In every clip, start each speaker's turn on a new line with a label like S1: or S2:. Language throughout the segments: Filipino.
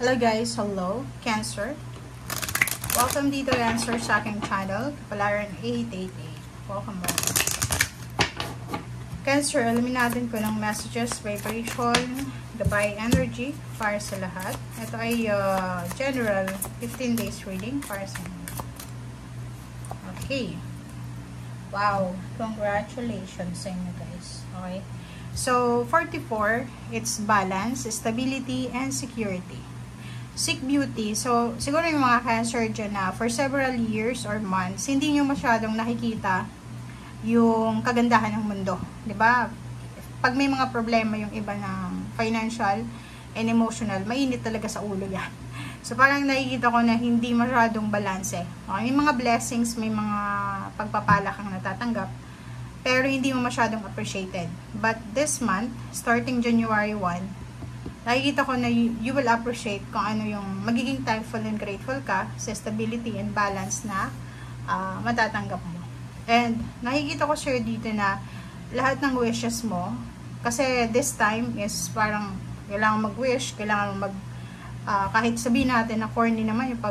S1: Hello guys, hello, Cancer. Welcome dito Cancer sa aking channel, Kapalaran 888. Welcome back. Cancer, alamin natin ko ng messages, vibration, gabay energy para sa lahat. Ito ay general 15 days reading para sa inyo. Okay. Wow, congratulations sa inyo guys. Okay. So, 44, it's balance, stability, and security. Seek beauty. So, siguro yung mga Cancer dyan na for several years or months, hindi nyo masyadong nakikita yung kagandahan ng mundo. Diba? Pag may mga problema yung iba ng financial and emotional, mainit talaga sa ulo yan. So, parang nakikita ko na hindi masyadong balanse. Okay? May mga blessings, may mga pagpapala kang natatanggap, pero hindi mo masyadong appreciated. But this month, starting January 1, nakikita ko na you will appreciate kung ano yung magiging thankful and grateful ka sa stability and balance na matatanggap mo. And nakikita ko sure dito na lahat ng wishes mo, kasi this time is parang kailangan mag-wish, kailangan kahit sabihin natin na corny naman yung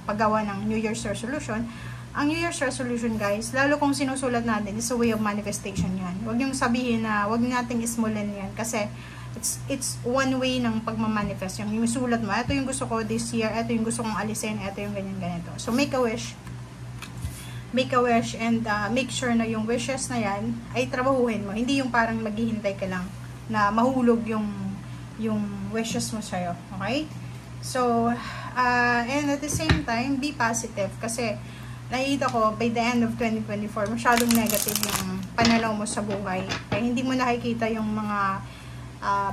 S1: paggawa ng New Year's resolution. Ang New Year's resolution guys, lalo kung sinusulat natin, is a way of manifestation yan. Huwag niyong sabihin na, huwag nating ismulan yan, kasi it's one way ng pagmamanifest. Yung sulat mo, ito yung gusto ko this year, ito yung gusto kong alisin, ito yung ganyan-ganito. So make a wish and make sure na yung wishes na yan ay trabahuhin mo. Hindi yung parang maghihintay ka lang na mahulog yung wishes mo sa'yo. Okay? So, and at the same time, be positive. Kasi, nakita ko, by the end of 2024, masyadong negative yung pananaw mo sa buhay. Kaya hindi mo nakikita yung mga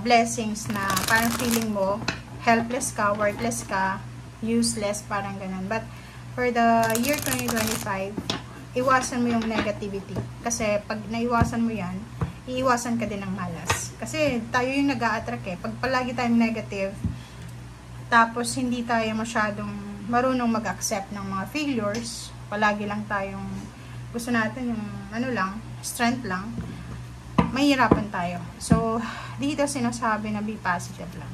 S1: blessings na parang feeling mo helpless ka, worthless ka, useless, parang ganun. But for the year 2025, iwasan mo yung negativity. Kasi pag naiwasan mo yan, iiwasan ka din ng malas. Kasi tayo yung nag-a-attract eh. Pag palagi tayong negative, tapos hindi tayo masyadong marunong mag-accept ng mga failures, palagi lang tayong gusto natin yung strength lang, mahirapan tayo. So, dito sinasabi na be positive lang.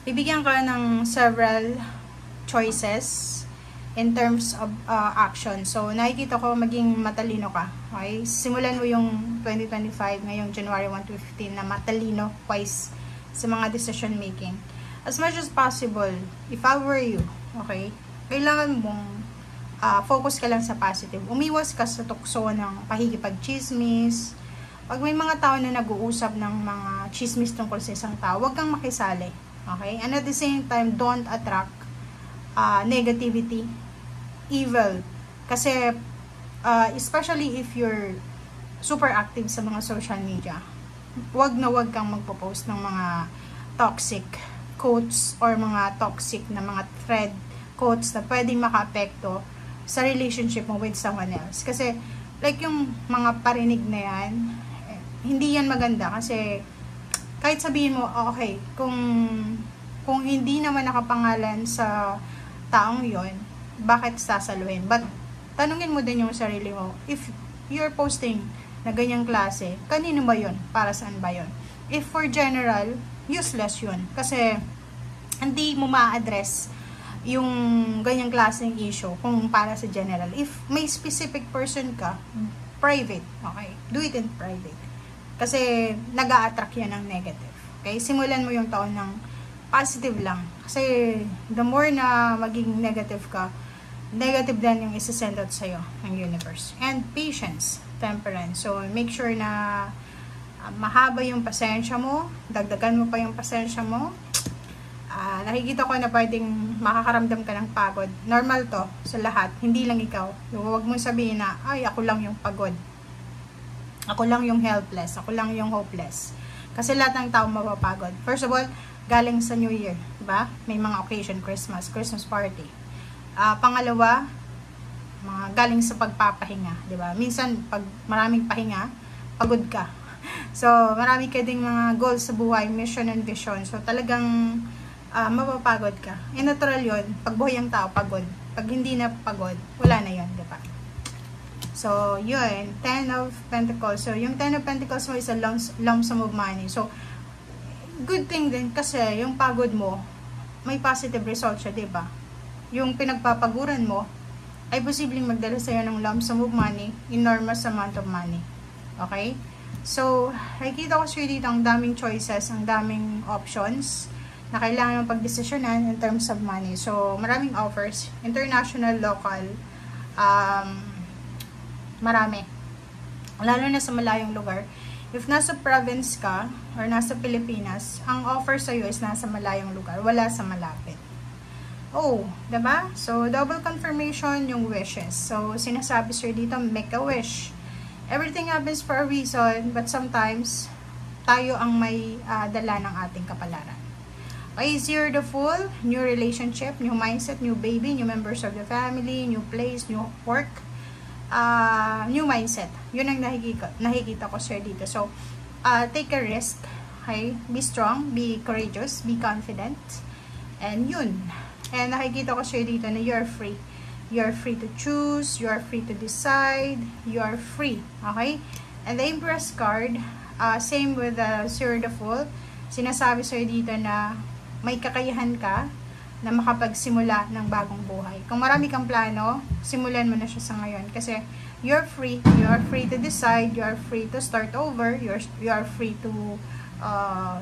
S1: Bibigyan ka ng several choices in terms of action. So, nakikita ko maging matalino ka. Okay? Simulan mo yung 2025 ngayong January 1 to 15 na matalino wise sa mga decision making. As much as possible, if I were you, okay, kailangan mong focus ka lang sa positive. Umiwas ka sa tukso ng pahigipag-chismis. Pag may mga tao na nag-uusap ng mga chismis tungkol sa isang tao, huwag kang makisali. Okay? And at the same time, don't attract negativity, evil. Kasi, especially if you're super active sa mga social media, huwag kang magpo-post ng mga toxic quotes or mga toxic na mga thread quotes na pwedeng maka-apekto sa relationship mo with someone else. Kasi, like yung mga parinig na yan, hindi yan maganda kasi kahit sabihin mo, okay, kung hindi naman nakapangalan sa taong yon, bakit sasaluhin? But, tanungin mo din yung sarili mo, if you're posting na ganyang klase, kanino ba yon? Para saan ba yon? If for general, useless yun. Kasi, hindi mo ma-address yung ganyang klaseng issue kung para sa general. If may specific person ka, private, okay? Do it in private. Kasi, nag-a-attract yan ng negative. Okay? Simulan mo yung taon ng positive lang. Kasi, the more na maging negative ka, negative din yung isa-send out sa'yo ng universe. And patience, temperance. So, make sure na mahaba yung pasensya mo, dagdagan mo pa yung pasensya mo. Nakikita ko na pwedeng makakaramdam ka ng pagod. Normal to sa lahat, hindi lang ikaw. Huwag mong sabihin na, ay, ako lang yung pagod. Ako lang yung helpless. Ako lang yung hopeless. Kasi lahat ng tao mapapagod. First of all, galing sa New Year. Diba? May mga occasion, Christmas party. Pangalawa, mga galing sa pagpapahinga. Diba? Minsan, pag maraming pahinga, pagod ka. So, marami ka ding mga goals sa buhay, mission and vision. So, talagang mapapagod ka. E natural yun. Pag buhay ang tao, pagod. Pag hindi na pagod, wala na yun. Diba? So, yun, 10 of Pentacles. So, yung 10 of Pentacles mo is a lump sum of money. So, good thing din kasi yung pagod mo, may positive result siya, diba? Yung pinagpapaguran mo, ay posibleng magdala sa'yo ng lump sum of money, enormous amount of money. Okay? So, nakikita ko sa'yo dito ang daming choices, ang daming options na kailangan mong pagdesisyonan in terms of money. So, maraming offers, international, local, marami. Lalo na sa malayong lugar. If nasa province ka, or nasa Pilipinas, ang offer sa'yo is nasa malayong lugar, wala sa malapit. Oh, diba? So, double confirmation yung wishes. So, sinasabi sir dito, make a wish. Everything happens for a reason, but sometimes, tayo ang may dala ng ating kapalaran. Okay, Year the Fool, new relationship, new mindset, new baby, new members of the family, new place, new work, new mindset. Yun ang nakikita ko sir dito. So, take a risk. Okay? Be strong, be courageous, be confident. And yun. And nakikita ko siya dito na you're free. You're free to choose, you're free to decide, you're free. Okay? And the Empress card, same with the Year the Fool, sinasabi sa'yo dito na may kakayahan ka na makapagsimula ng bagong buhay. Kung marami kang plano, simulan mo na siya sa ngayon. Kasi you're free to decide, you're free to start over, you're free to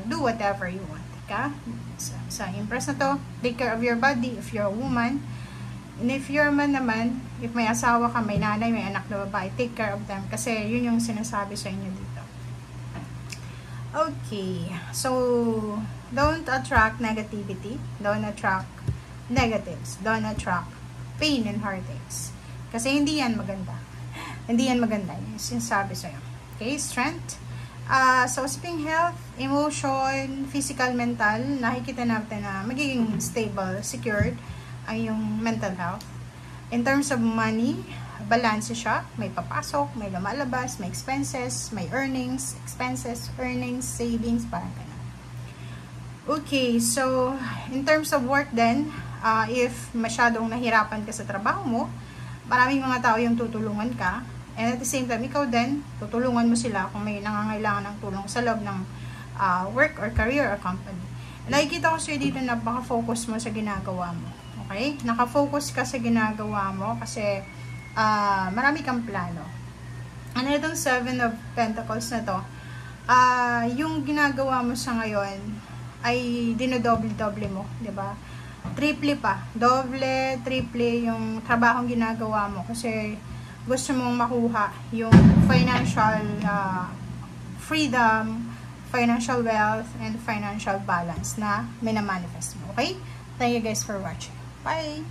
S1: do whatever you want. Ka? Sa Empress na to, take care of your body if you're a woman. And if you're a man naman, if may asawa ka, may nanay, may anak na babae, take care of them. Kasi yun yung sinasabi sa inyo dito. Okay. So, don't attract negativity. Don't attract negatives. Don't attract pain and heartaches. Kasi hindi yan maganda. Hindi yan maganda. Yung sinasabi sa'yo. Okay? Strength. So, usaping health, emotion, physical, mental, nakikita natin na magiging stable, secured ang yung mental health. In terms of money, balance siya. May papasok, may lumalabas, may expenses, may earnings, expenses, earnings, savings, parang ganun. Okay, so, in terms of work then, if masyadong nahirapan ka sa trabaho mo, maraming mga tao yung tutulungan ka. And at the same time, ikaw din, tutulungan mo sila kung may nangangailangan ng tulong sa loob ng work or career or company. And nakikita ko sa'yo dito na baka-focus mo sa ginagawa mo. Okay? Naka-focus ka sa ginagawa mo kasi marami kang plano. Ano itong 7 of Pentacles na to? Yung ginagawa mo sa ngayon ay dinodoble-doble mo, di ba? Triple pa. Doble, triple yung trabahong ginagawa mo kasi gusto mong makuha yung financial freedom, financial wealth, and financial balance na minamanifest mo. Okay? Thank you guys for watching. Bye!